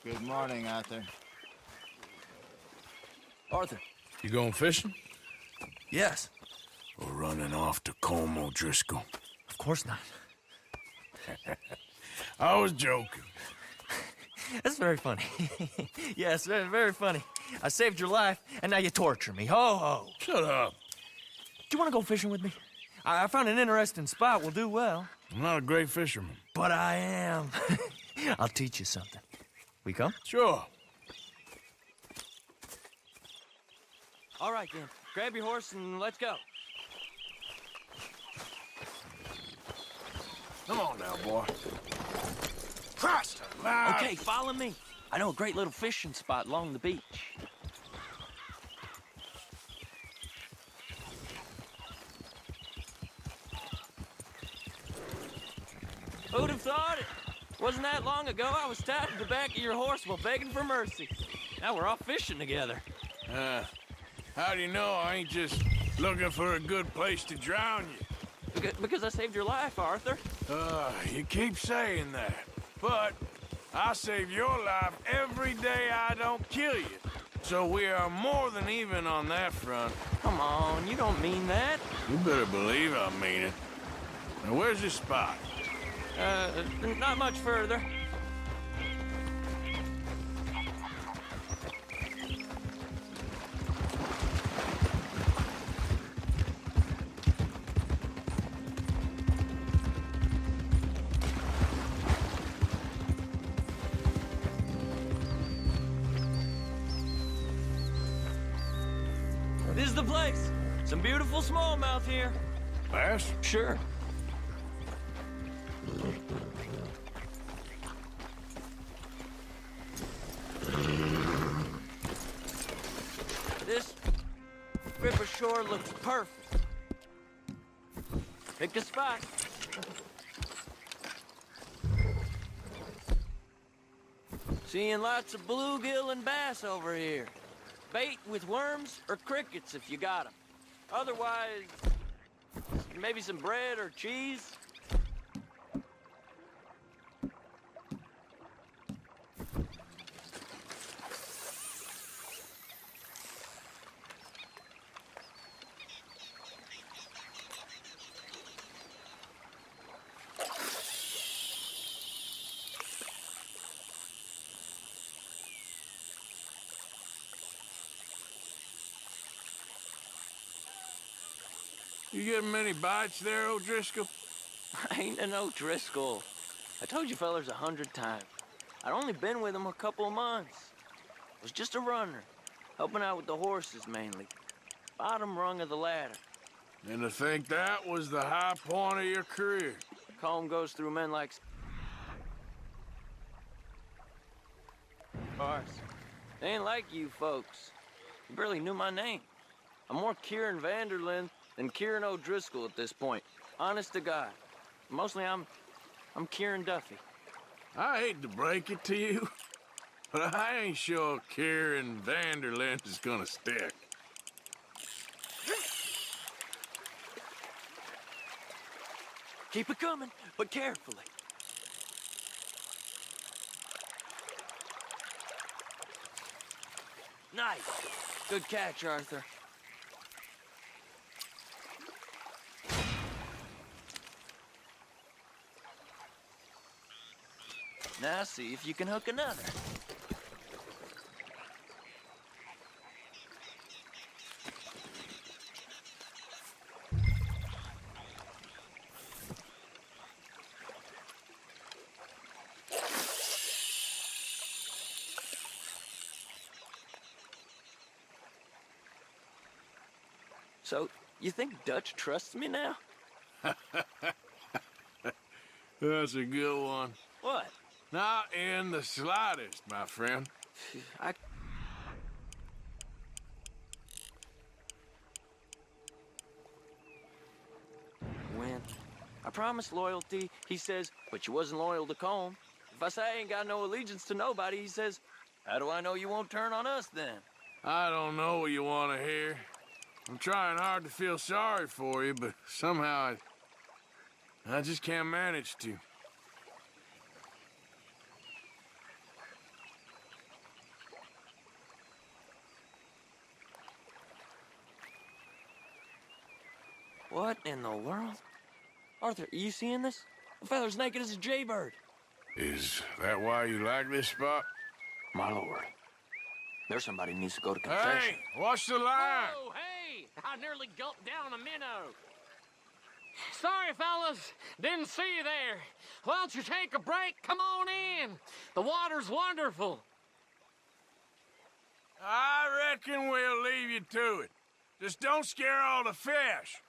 Good morning, Arthur. Arthur. You going fishing? Yes. Or running off to Combe O'Driscoll? Of course not. I was joking. That's very funny. Yes, very, very funny. I saved your life, and now you torture me. Ho, ho. Shut up. Do you want to go fishing with me? I found an interesting spot. We'll do well. I'm not a great fisherman. But I am. I'll teach you something. We come? Sure. All right, then. Grab your horse and let's go. Come on now, boy. Christ alive! Okay, follow me. I know a great little fishing spot along the beach. Who'd have thought it? Wasn't that long ago I was tied to the back of your horse while begging for mercy. Now we're off fishing together. How do you know I ain't just looking for a good place to drown you? Because I saved your life, Arthur. You keep saying that. But I save your life every day I don't kill you. So we are more than even on that front. Come on, you don't mean that. You better believe I mean it. Now, where's this spot? Not much further. This is the place. Some beautiful smallmouth here. Bass? Sure. This strip of shore looks perfect. Pick a spot. Seeing lots of bluegill and bass over here. Bait with worms or crickets if you got them. Otherwise, maybe some bread or cheese. You getting many bites there, O'Driscoll? I ain't an O'Driscoll. I told you fellers 100 times. I'd only been with him a couple of months. Was just a runner, helping out with the horses mainly. Bottom rung of the ladder. And to think that was the high point of your career. Combe goes through men like ours. They ain't like you folks. You barely knew my name. I'm more Kieran Vanderlyn than Kieran O'Driscoll at this point. Honest to God. Mostly I'm Kieran Duffy. I hate to break it to you, but I ain't sure Kieran Vanderlyn is gonna stick. Keep it coming, but carefully. Nice. Good catch, Arthur. Now see if you can hook another. So, you think Dutch trusts me now? That's a good one. What? Not in the slightest, my friend. When I promised loyalty, he says, but you wasn't loyal to Combe. If I say I ain't got no allegiance to nobody, he says, how do I know you won't turn on us then? I don't know what you want to hear. I'm trying hard to feel sorry for you, but somehow I just can't manage to. in the world? Arthur, are you seeing this? The fella's naked as a jaybird. Is that why you like this spot? My lord. There's somebody who needs to go to confession. Hey, watch the line! Oh, hey! I nearly gulped down a minnow. Sorry, fellas. Didn't see you there. Why don't you take a break? Come on in. The water's wonderful. I reckon we'll leave you to it. Just don't scare all the fish.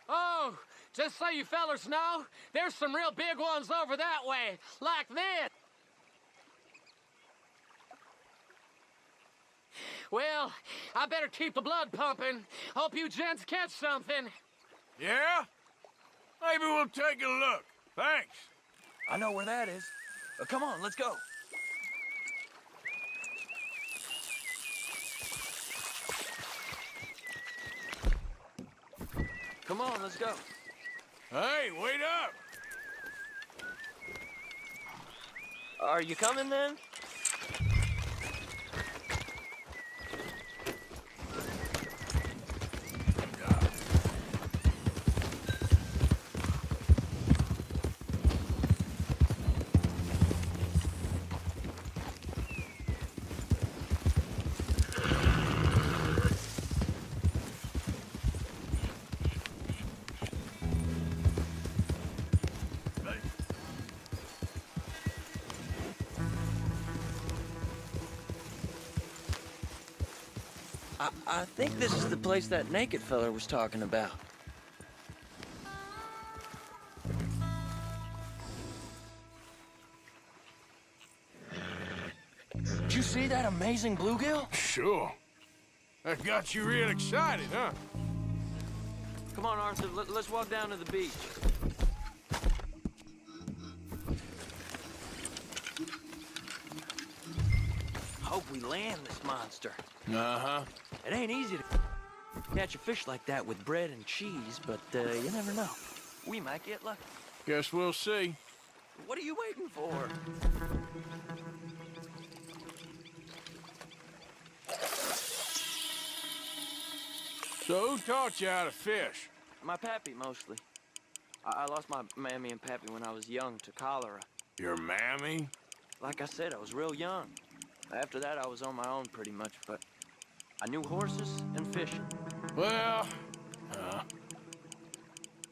Oh, just so you fellas know, there's some real big ones over that way, like this. Well, I better keep the blood pumping. Hope you gents catch something. Yeah? Maybe we'll take a look. Thanks. I know where that is. Come on, let's go. Come on, let's go. Hey, wait up! Are you coming then? I think this is the place that naked fella was talking about. Did you see that amazing bluegill? Sure. That got you real excited, huh? Come on, Arthur, let's walk down to the beach. Hope we land this monster. Uh-huh. It ain't easy to catch a fish like that with bread and cheese, but you never know. We might get lucky. Guess we'll see. What are you waiting for? So who taught you how to fish? My pappy, mostly. I lost my mammy and pappy when I was young to cholera. Your mammy? Like I said, I was real young. After that, I was on my own pretty much, but I knew horses and fishing. Well,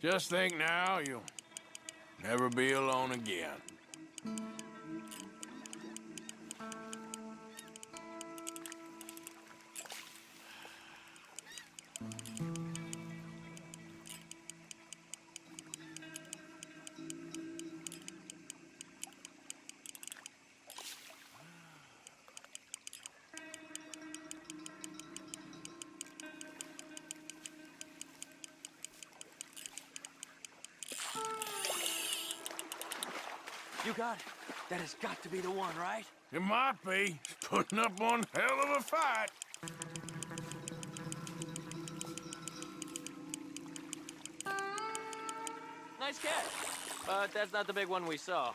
just think now you'll never be alone again. You got it. That has got to be the one, right? It might be. It's putting up one hell of a fight. Nice catch. But that's not the big one we saw.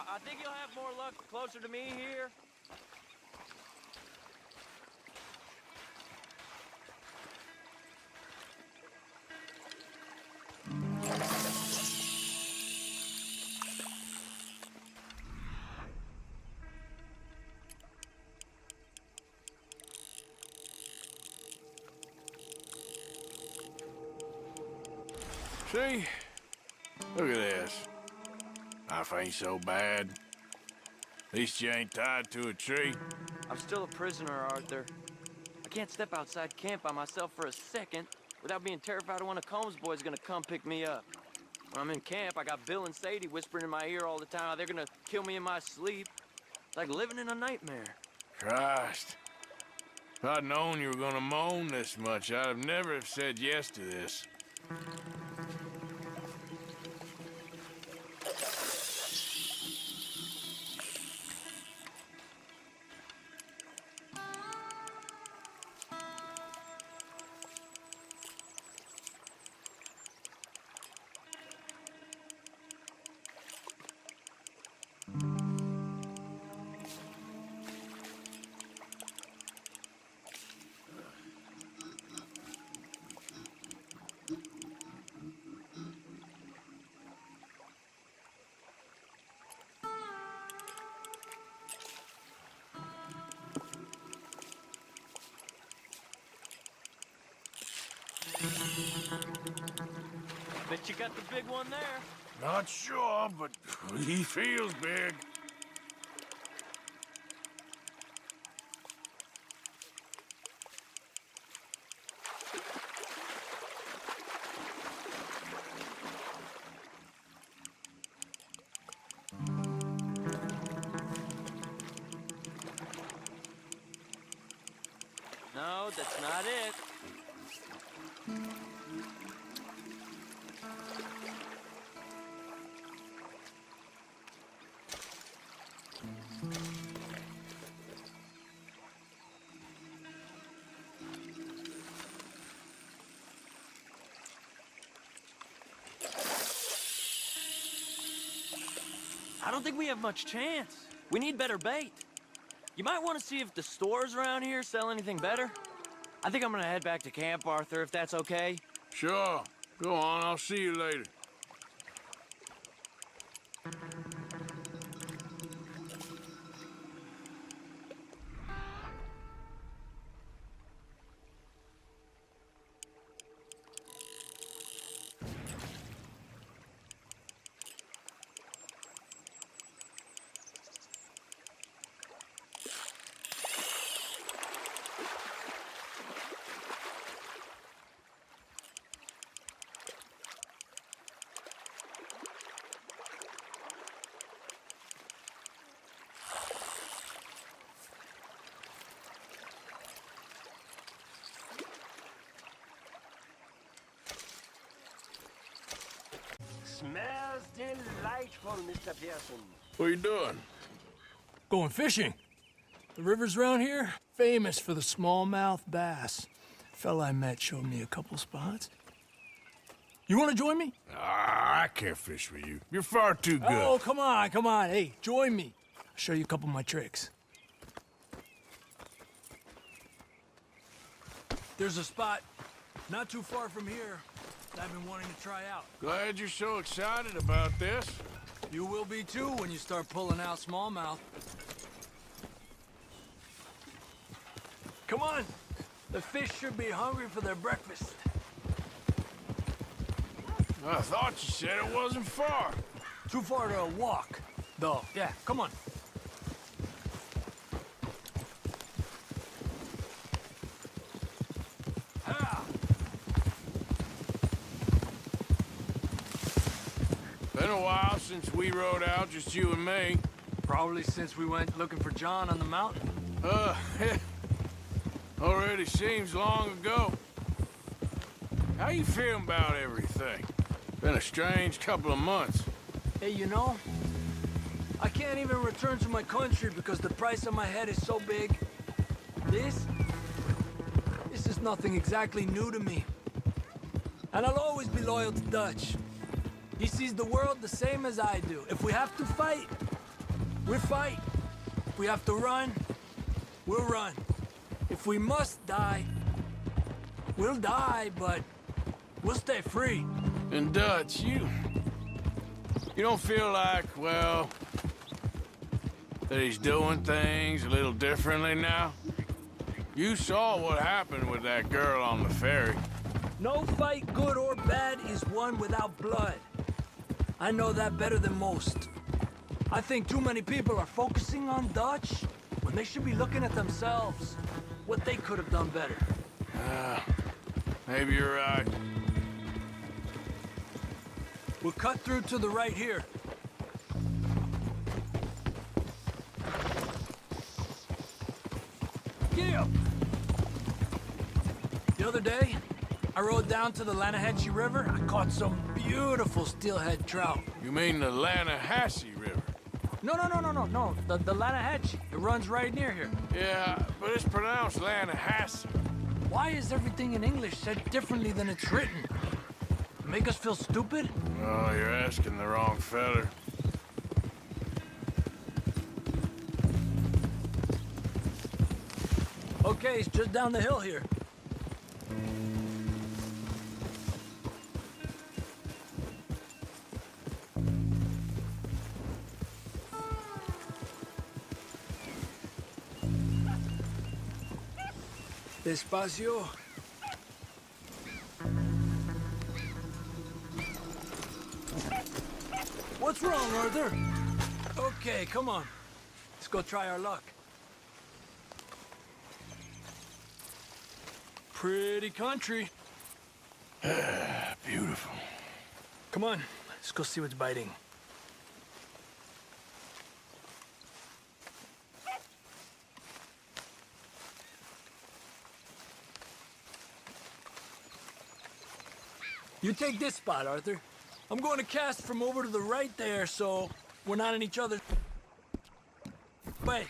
I think you'll have more luck closer to me here. See? Look at this. Life ain't so bad. At least you ain't tied to a tree. I'm still a prisoner, Arthur. I can't step outside camp by myself for a second without being terrified one of Combs' boys gonna come pick me up. When I'm in camp, I got Bill and Sadie whispering in my ear all the time how they're gonna kill me in my sleep. It's like living in a nightmare. Christ. If I'd known you were gonna moan this much, I'd have never have said yes to this. Bet you got the big one there. Not sure, but he feels big. No, that's not it. I don't think we have much chance. We need better bait. You might want to see if the stores around here sell anything better. I think I'm gonna head back to camp, Arthur, if that's okay. Sure. Go on, I'll see you later. Smells delightful, Mr. Pearson. What are you doing? Going fishing. The rivers around here, famous for the smallmouth bass. Fella I met showed me a couple spots. You want to join me? Ah, I can't fish with you. You're far too good. Oh, come on, come on. Hey, join me. I'll show you a couple of my tricks. There's a spot not too far from here that I've been wanting to try out. Glad you're so excited about this. You will be too when you start pulling out smallmouth. Come on. The fish should be hungry for their breakfast. I thought you said it wasn't far. Too far to walk, though. Yeah, come on. Ah. Been a while since we rode out, just you and me. Probably since we went looking for John on the mountain. Already seems long ago. How you feeling about everything? Been a strange couple of months. Hey, you know, I can't even return to my country because the price on my head is so big. This is nothing exactly new to me. And I'll always be loyal to Dutch. He sees the world the same as I do. If we have to fight, we fight. If we have to run, we'll run. If we must die, we'll die, but we'll stay free. And Dutch, you don't feel like, well, that he's doing things a little differently now? You saw what happened with that girl on the ferry. No fight, good or bad, is won without blood. I know that better than most. I think too many people are focusing on Dutch when they should be looking at themselves, what they could have done better. Maybe you're right. We'll cut through to the right here. Yeah. The other day, I rode down to the Lanahatchee River. I caught some beautiful steelhead trout. You mean the Lanahatchee River? No. The Lanahatchee. It runs right near here. Yeah, but it's pronounced Lanahatchee. Why is everything in English said differently than it's written? Make us feel stupid? Oh, you're asking the wrong feller. Okay, it's just down the hill here. Despacio. What's wrong, Arthur? Okay, come on. Let's go try our luck. Pretty country. Beautiful. Come on, let's go see what's biting. You take this spot, Arthur. I'm going to cast from over to the right there, so we're not in each other's way.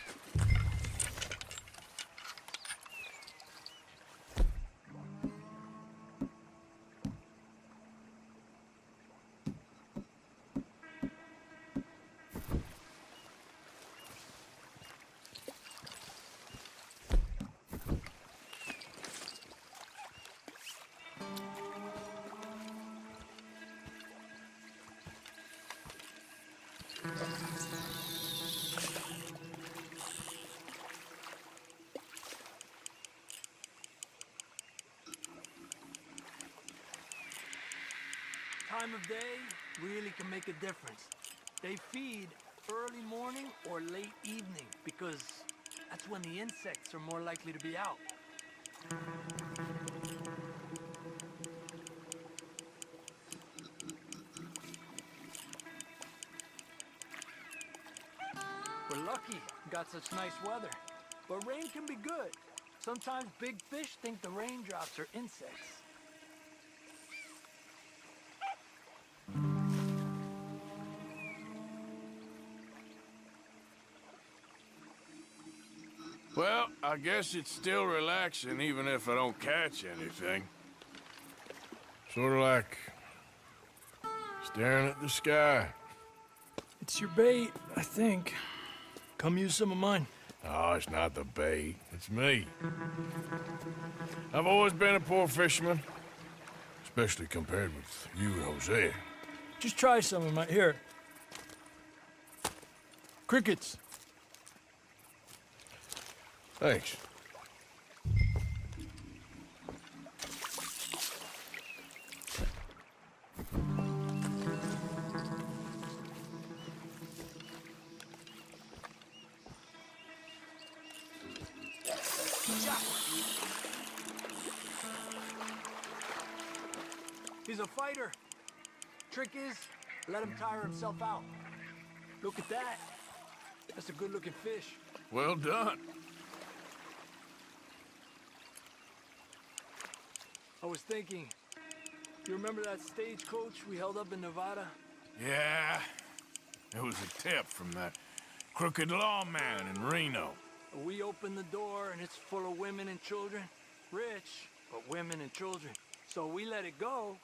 Time of day really can make a difference. They feed early morning or late evening because that's when the insects are more likely to be out. We're lucky we got such nice weather, but rain can be good. Sometimes big fish think the raindrops are insects. Well, I guess it's still relaxing even if I don't catch anything. Sort of like staring at the sky. It's your bait, I think. Come use some of mine. Oh, it's not the bait. It's me. I've always been a poor fisherman, especially compared with you and Jose. Just try some of mine. Here. Crickets. Thanks. He's a fighter. Trick is, let him tire himself out. Look at that. That's a good-looking fish. Well done. I was thinking, you remember that stagecoach we held up in Nevada? Yeah, it was a tip from that crooked lawman in Reno. We opened the door and it's full of women and children. Rich, but women and children. So we let it go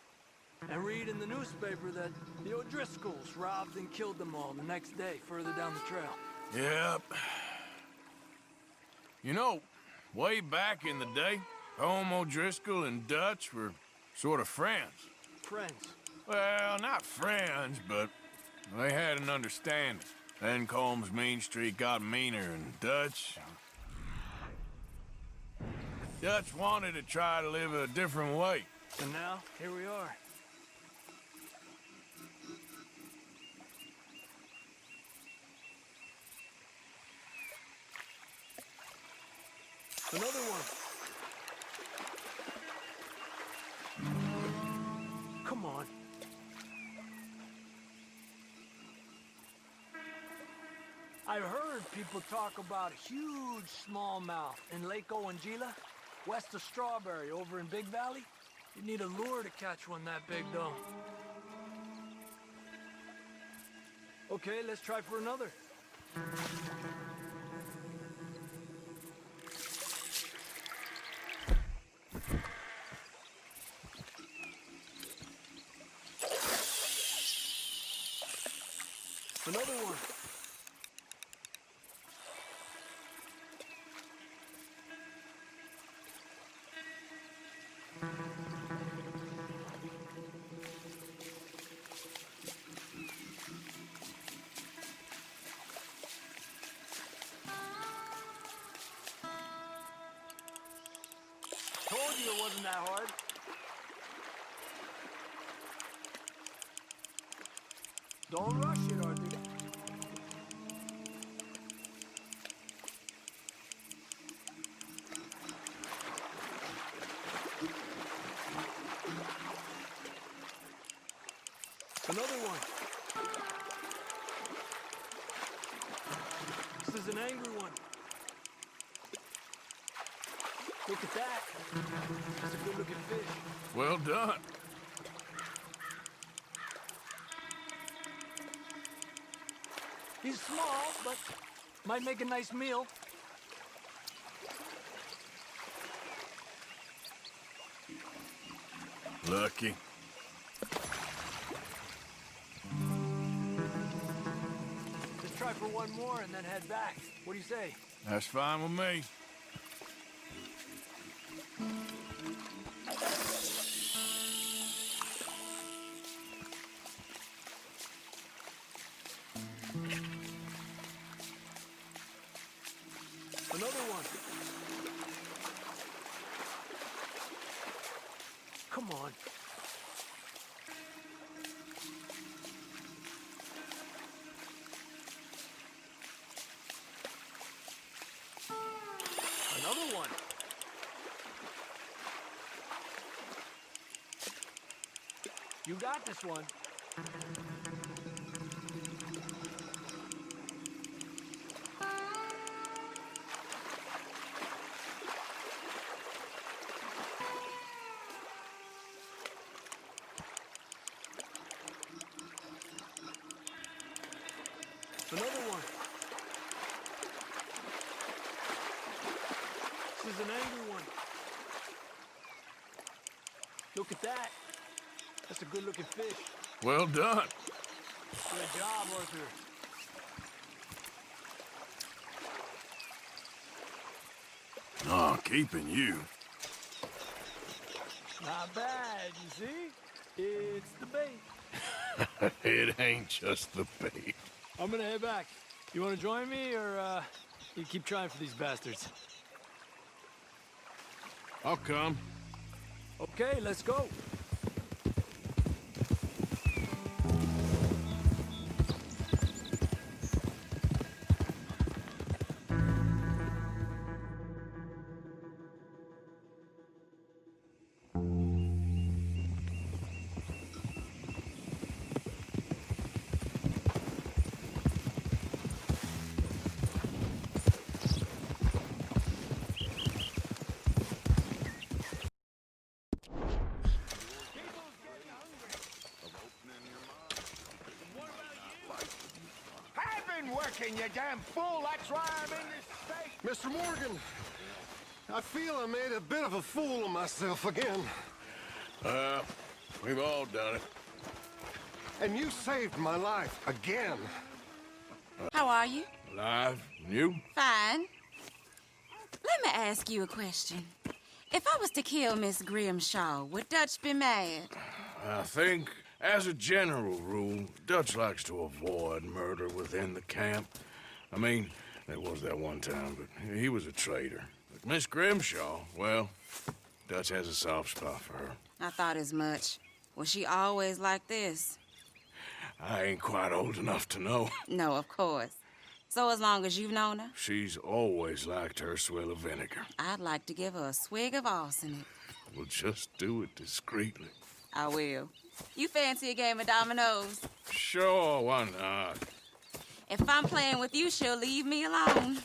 and read in the newspaper that the O'Driscolls robbed and killed them all the next day further down the trail. Yep. You know, way back in the day, Home O'Driscoll and Dutch were sort of friends. Friends. Well, not friends, but they had an understanding. Then Combs Mean Street got meaner, and Dutch wanted to try to live a different way. And now, here we are. Another one. Come on. I've heard people talk about a huge smallmouth in Lake Owanjila, west of Strawberry, over in Big Valley. You need a lure to catch one that big, though. Okay, let's try for another. Another one. Told you it wasn't that hard. Don't rush it, Arthur. Another one. This is an angry one. Look at that. That's a good-looking fish. Well done. He's small, but might make a nice meal. Lucky. Let's try for one more and then head back. What do you say? That's fine with me. Another one. Come on. Another one. You got this one. Another one. This is an angry one. Look at that. That's a good-looking fish. Well done. Good job, Arthur. Oh, keeping you. Not bad, you see? It's the bait. It ain't just the bait. I'm gonna head back. You wanna join me, or, you keep trying for these bastards? I'll come. Okay, let's go. Working, you damn fool. That's why I'm in this state. Mr. Morgan, I feel I made a bit of a fool of myself again. We've all done it. And you saved my life again. How are you? Alive. And you? Fine. Let me ask you a question. If I was to kill Miss Grimshaw, would Dutch be mad? I think, as a general rule, Dutch likes to avoid murder within the camp. I mean, there was that one time, but he was a traitor. But Miss Grimshaw, well, Dutch has a soft spot for her. I thought as much. Was she always like this? I ain't quite old enough to know. No, of course. So as long as you've known her? She's always liked her swill of vinegar. I'd like to give her a swig of arsenic. We'll just do it discreetly. I will. You fancy a game of dominoes? Sure, why not? If I'm playing with you, she'll leave me alone.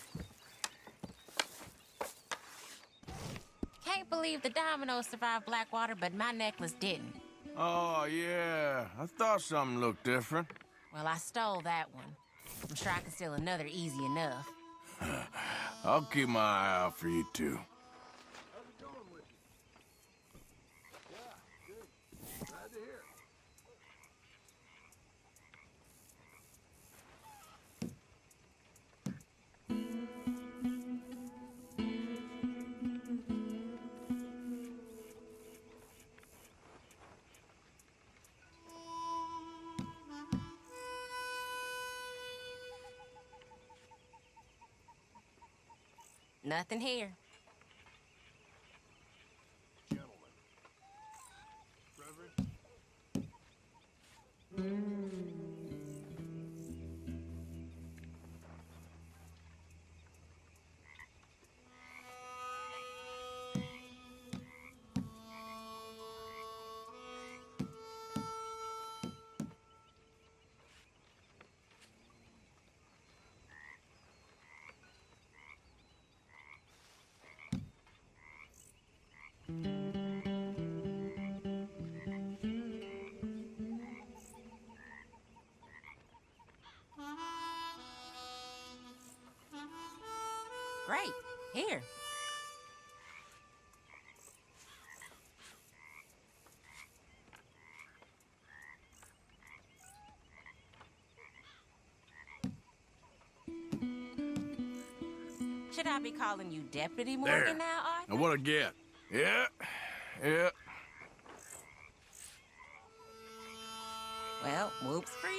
Can't believe the dominoes survived Blackwater, but my necklace didn't. Oh, yeah. I thought something looked different. Well, I stole that one. I'm sure I can steal another easy enough. I'll keep my eye out for you, too. How's it going with you? Yeah, good. Glad to hear. Nothing here. Gentlemen. Reverend. Great. Here. Should I be calling you Deputy Morgan There. now, Arthur? Now what I get? Yeah, yeah. Well, whoops for you.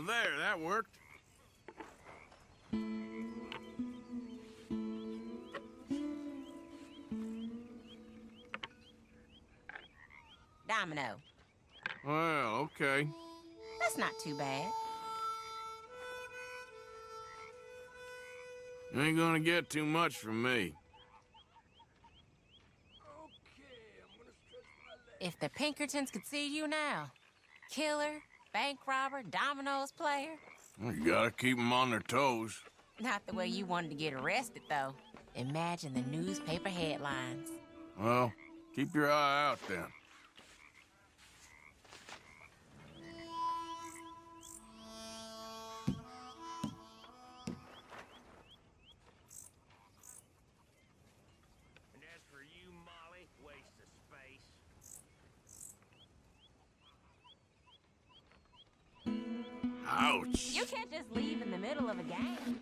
There, that worked. Domino. Well, okay. That's not too bad. You ain't gonna get too much from me. If the Pinkertons could see you now. Killer, bank robber, dominoes player. You gotta keep 'em on their toes. Not the way you wanted to get arrested, though. Imagine the newspaper headlines. Well, keep your eye out then. And as for you, Molly, waste of space. Ouch. You can't just leave in the middle of a game.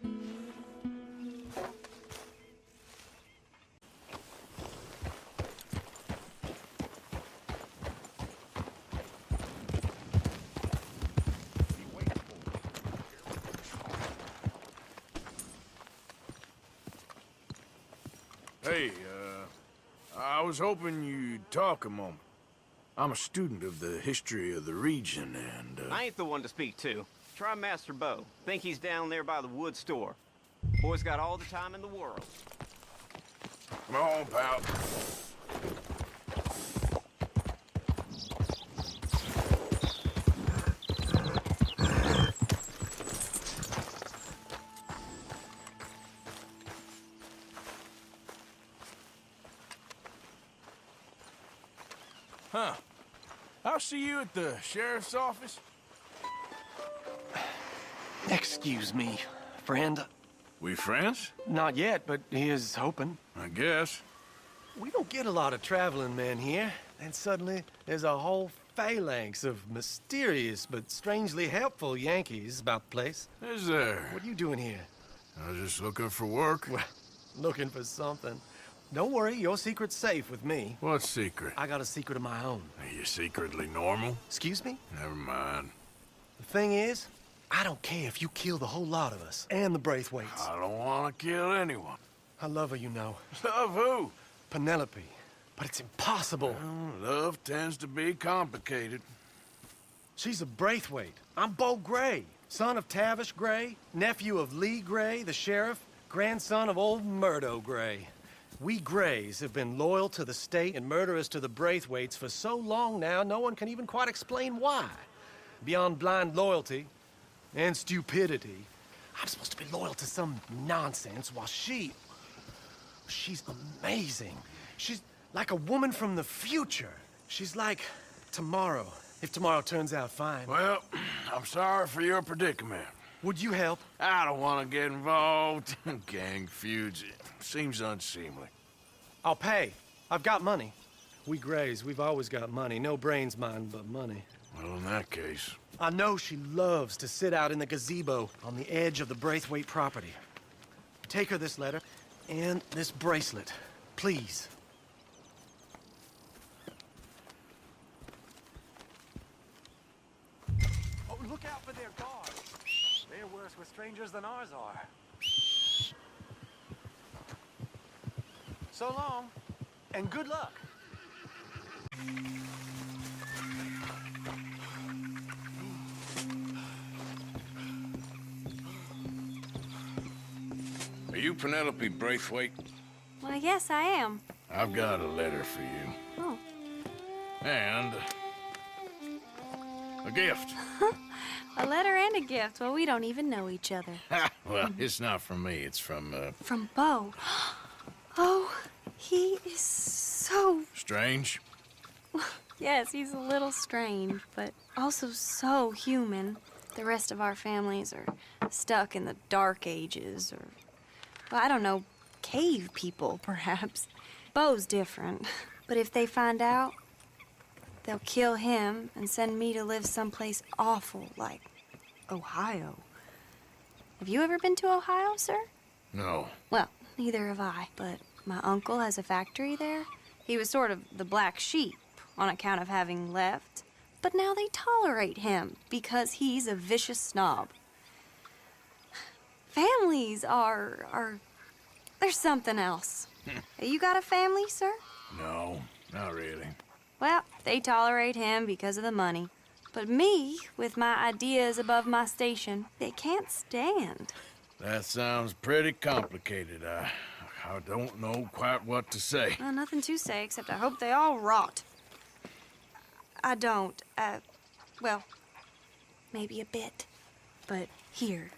Hey, I was hoping you'd talk a moment. I'm a student of the history of the region, and, I ain't the one to speak to. Try Master Bo. Think he's down there by the wood store. Boy's got all the time in the world. Come on, pal. Huh. I'll see you at the sheriff's office. Excuse me, friend. We friends? Not yet, but he is hoping. I guess. We don't get a lot of traveling men here. And suddenly, there's a whole phalanx of mysterious but strangely helpful Yankees about the place. Is there? What are you doing here? I was just looking for work. Well, looking for something. Don't worry, your secret's safe with me. What secret? I got a secret of my own. Are you secretly normal? Excuse me? Never mind. The thing is, I don't care if you kill the whole lot of us and the Braithwaites. I don't want to kill anyone. I love her, you know. Love who? Penelope. But it's impossible. Well, love tends to be complicated. She's a Braithwaite. I'm Bo Gray, son of Tavish Gray, nephew of Lee Gray, the sheriff, grandson of old Murdo Gray. We Grays have been loyal to the state and murderous to the Braithwaites for so long now, no one can even quite explain why. Beyond blind loyalty and stupidity, I'm supposed to be loyal to some nonsense while she's amazing. She's like a woman from the future. She's like tomorrow, if tomorrow turns out fine. Well, I'm sorry for your predicament. Would you help? I don't want to get involved in gang feuds. It seems unseemly. I'll pay. I've got money. We Grays, we've always got money. No brains, mind, but money. Well, in that case... I know she loves to sit out in the gazebo on the edge of the Braithwaite property. Take her this letter and this bracelet, please. Oh, look out for their guards. They're worse with strangers than ours are. So long, and good luck. Are you Penelope Braithwaite? Well, yes, I am. I've got a letter for you. Oh. And a gift. A letter and a gift. Well, we don't even know each other. Well, it's not from me. It's from, From Bo. Oh, he is so... Strange. Yes, he's a little strange, but also so human. The rest of our families are stuck in the Dark Ages, or... Well, I don't know, cave people, perhaps. Bo's different. But if they find out, they'll kill him and send me to live someplace awful, like Ohio. Have you ever been to Ohio, sir? No. Well, neither have I, but my uncle has a factory there. He was sort of the black sheep on account of having left. But now they tolerate him because he's a vicious snob. Families are there's something else. You got a family, sir? No, not really. Well, they tolerate him because of the money. But me, with my ideas above my station, they can't stand. That sounds pretty complicated. I don't know quite what to say. Well, nothing to say, except I hope they all rot. I don't, well, maybe a bit. But here,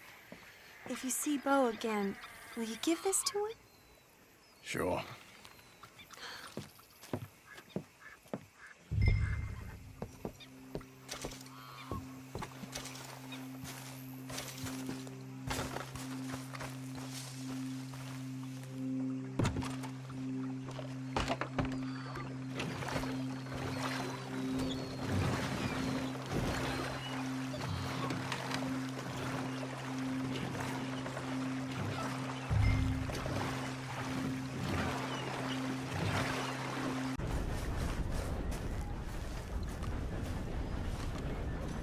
if you see Bo again, will you give this to him? Sure.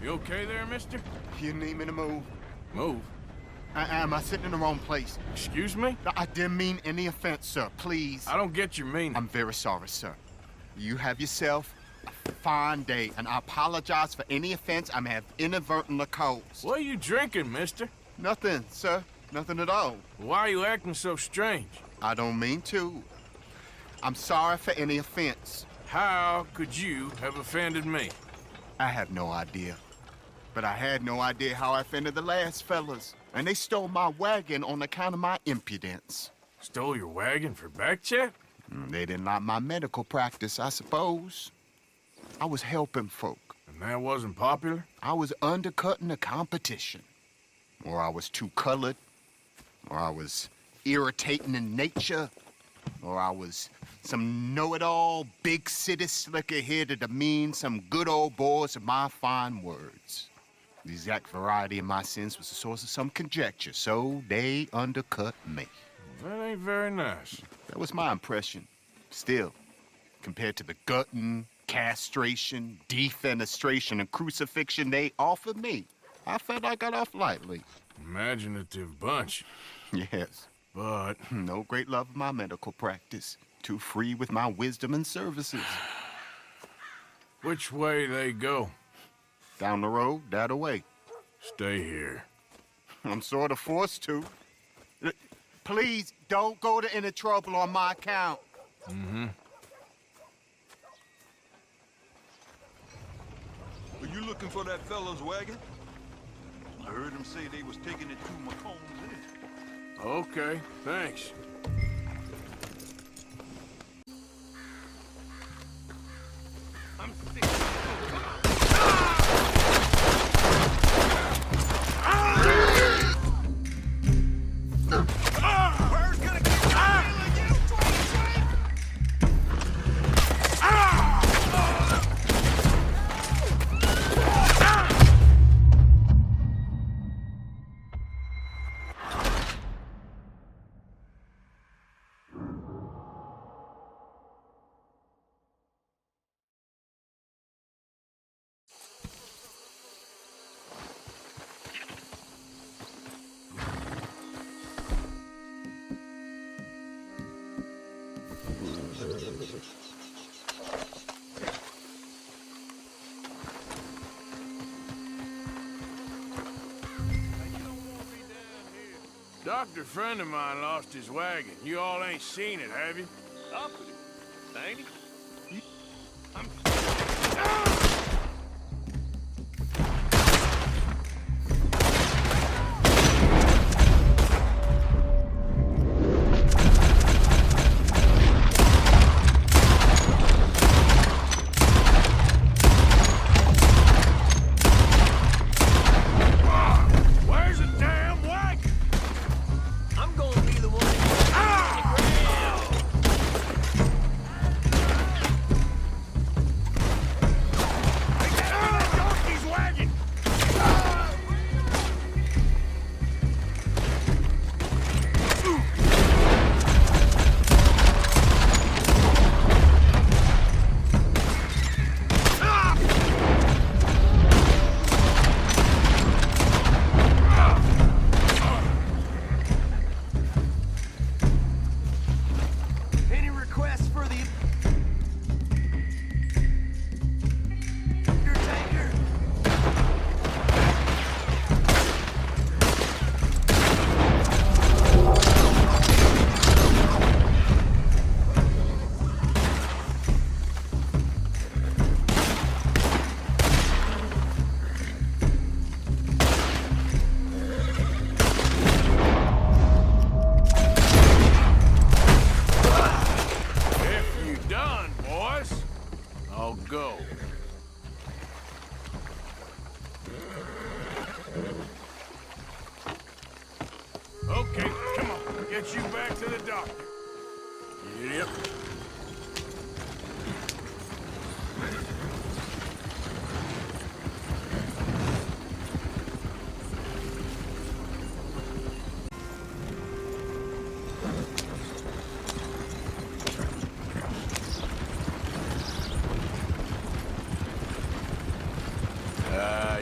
You okay there, mister? You need me to move? Move? Am I sitting in the wrong place? Excuse me? I didn't mean any offense, sir. Please. I don't get your meaning. I'm very sorry, sir. You have yourself a fine day, and I apologize for any offense I may have inadvertently caused. What are you drinking, mister? Nothing, sir. Nothing at all. Why are you acting so strange? I don't mean to. I'm sorry for any offense. How could you have offended me? I have no idea. But I had no idea how I offended the last fellas. And they stole my wagon on account of my impudence. Stole your wagon for back check? They didn't like my medical practice, I suppose. I was helping folk. And that wasn't popular? I was undercutting the competition. Or I was too colored. Or I was irritating in nature. Or I was some know-it-all, big city slicker here to demean some good old boys of my fine words. The exact variety of my sins was the source of some conjecture, so they undercut me. That ain't very nice. That was my impression. Still, compared to the gutting, castration, defenestration, and crucifixion they offered me, I felt I got off lightly. Imaginative bunch. Yes. But no great love of my medical practice. Too free with my wisdom and services. which way they go? Down the road, that away. Stay here. I'm sort of forced to. Please, don't go to any trouble on my account. Mm-hmm. Are you looking for that fella's wagon? I heard him say they was taking it to McComb's. Okay, thanks. I'm sick. Where's gonna keep killing you, Doctor friend of mine lost his wagon. You all ain't seen it, have you? Up with it, ain't he? Where's the damn wagon? I'm gonna be the one that Donkey's wagon! Any requests for the Undertaker? If you done, boys, I'll go. Okay, come on. Get you back to the doctor. Yep.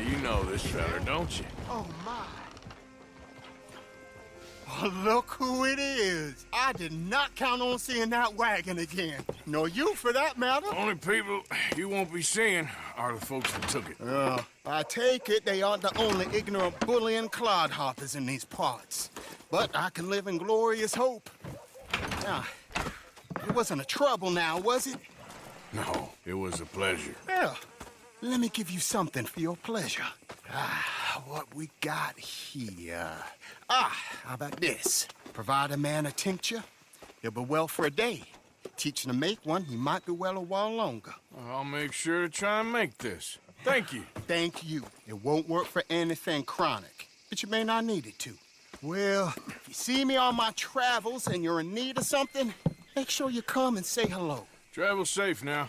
You know this fella, don't you? Oh, my. Oh, look who it is. I did not count on seeing that wagon again. Nor you, for that matter. Only people you won't be seeing are the folks that took it. I take it they aren't the only ignorant bullying clodhoppers in these parts. But I can live in glorious hope. Now, it wasn't a trouble now, was it? No, it was a pleasure. Yeah. Let me give you something for your pleasure. What we got here? How about this? Provide a man a tincture, he'll be well for a day. Teach him to make one, he might be well a while longer. I'll make sure to try and make this. Thank you. Thank you. It won't work for anything chronic, but you may not need it to. Well, if you see me on my travels and you're in need of something, make sure you come and say hello. Travel safe now.